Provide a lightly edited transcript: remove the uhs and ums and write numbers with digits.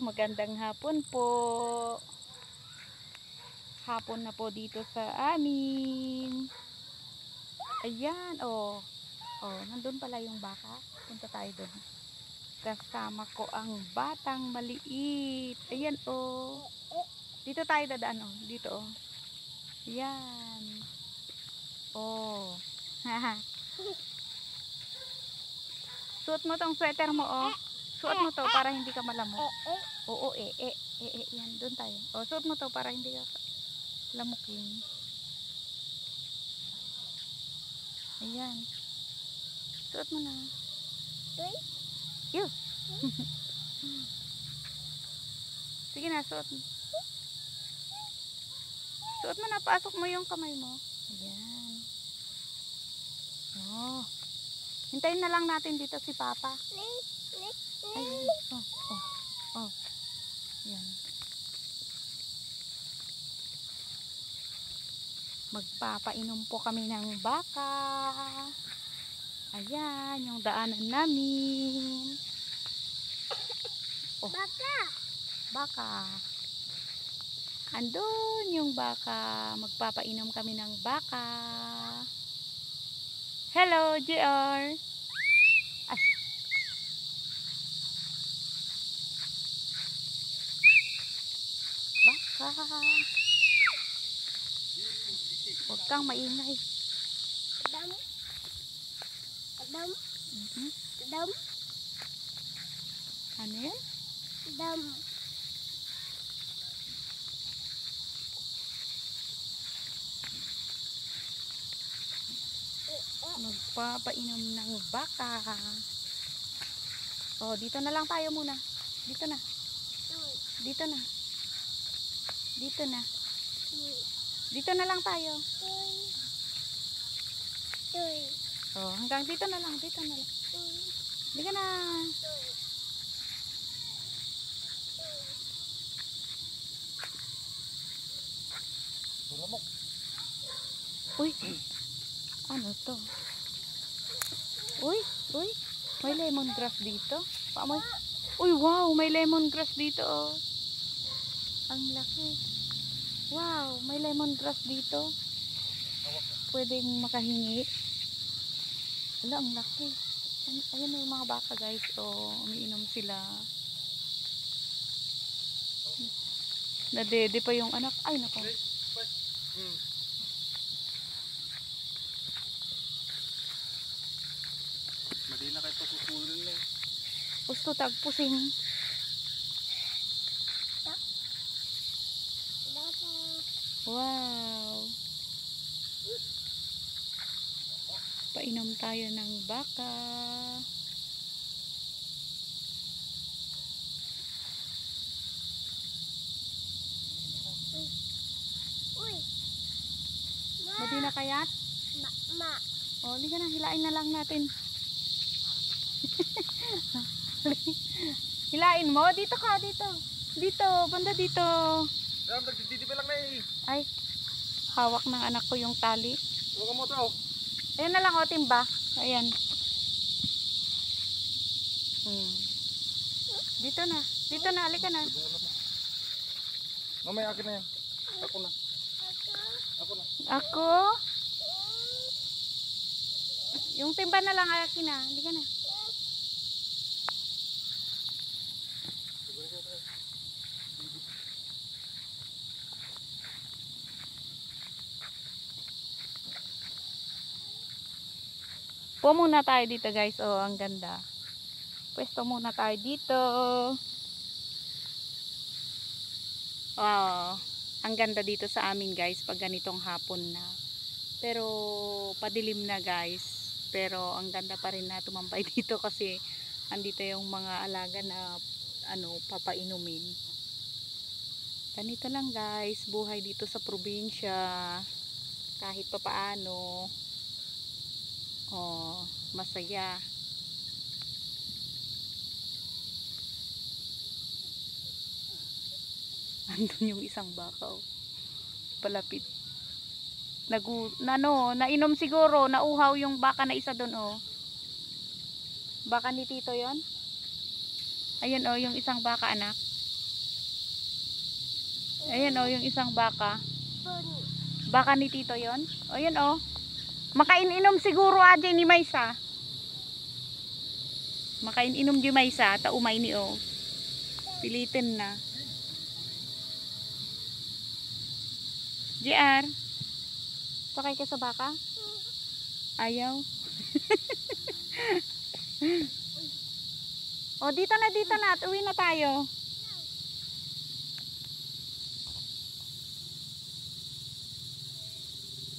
magandang hapon po. Hapon na po dito sa amin. Ayan, oh. Oh, nandun pala yung baka. Punta tayo dun. Kasama ko ang batang maliit. Ayan, oh. Dito tayo dadaan, oh. Dito, oh. Ayan. Oh. Haha. Suot mo tong sweater mo, oh. Suot mo to para hindi ka malamok. Oo, yan. Doon tayo. Oh, suot mo to para hindi ka lamukin. Ayan. Suot mo na. Ew. Sige na, suot mo. Suot mo na, pasok mo yung kamay mo. Ayan. Oh. Hintayin na lang natin dito si Papa. Ayan. Oh. Ayan. Magpapainom po kami ng baka. Ayan, yung daanan namin. Oh. Baka. Andun yung baka. Magpapainom kami ng baka. Hello, JR. Ay. Baka. Huwag kang maingay. Ano yan? Magpapainom ng baka. Oh, dito na lang tayo muna. Dito na. Dito na. Dito na. Dito na lang tayo. Oh, hanggang dito na lang. Dito na lang. Hindi ka na. Uy. Ano to? Uy. May lemongrass dito. Paamoy. Uy, wow. May lemongrass dito, oh. Ang laki. Wow. May lemongrass dito. Pwedeng makahingi. Wala, ang laki. Ayan na yung mga baka, guys. Oh, umiinom sila. Nadede pa yung anak. Ay, nako. Madi na kayo pasusulin na eh. Gusto tagpusing. Wow. Painom tayo ng baka. Madi na kayat? O, hindi ka na. Hilain na lang natin. Hilain mo. Dito ka, dito. Dito, banda dito. Nagdididi pa lang na eh. Ay, hawak ng anak ko yung tali. Huwag mo to. Ayan na lang, o, timba. Ayan. Dito na. Dito na, alika na. Mamaya akin na yan. Ako na. Ako? Yung timba na lang, akin na. Alika na. Po muna tayo dito, guys. Oh, ang ganda. Pwesto muna tayo dito. Wow. Ang ganda dito sa amin, guys, pag ganitong hapon na. Pero padilim na, guys. Pero ang ganda pa rin na tumambay dito kasi andito yung mga alaga na papainumin. Ganito lang, guys, buhay dito sa probinsya. Kahit papaano. Oh, masaya. Andun yung isang baka, oh. Palapit. Nainom siguro, nauhaw yung baka na isa doon, oh. Baka ni Tito yon. Ayun, oh, yung isang baka, anak. Ayan oh, yung isang baka. Baka ni Tito yon. O yan oh. Makain-inom siguro aja ni Maysa. Makain-inom di Maysa. Taumay ni oh. Pilitin na. JR. Sakay ka sa baka? Ayaw. O dito na. At uwi na tayo.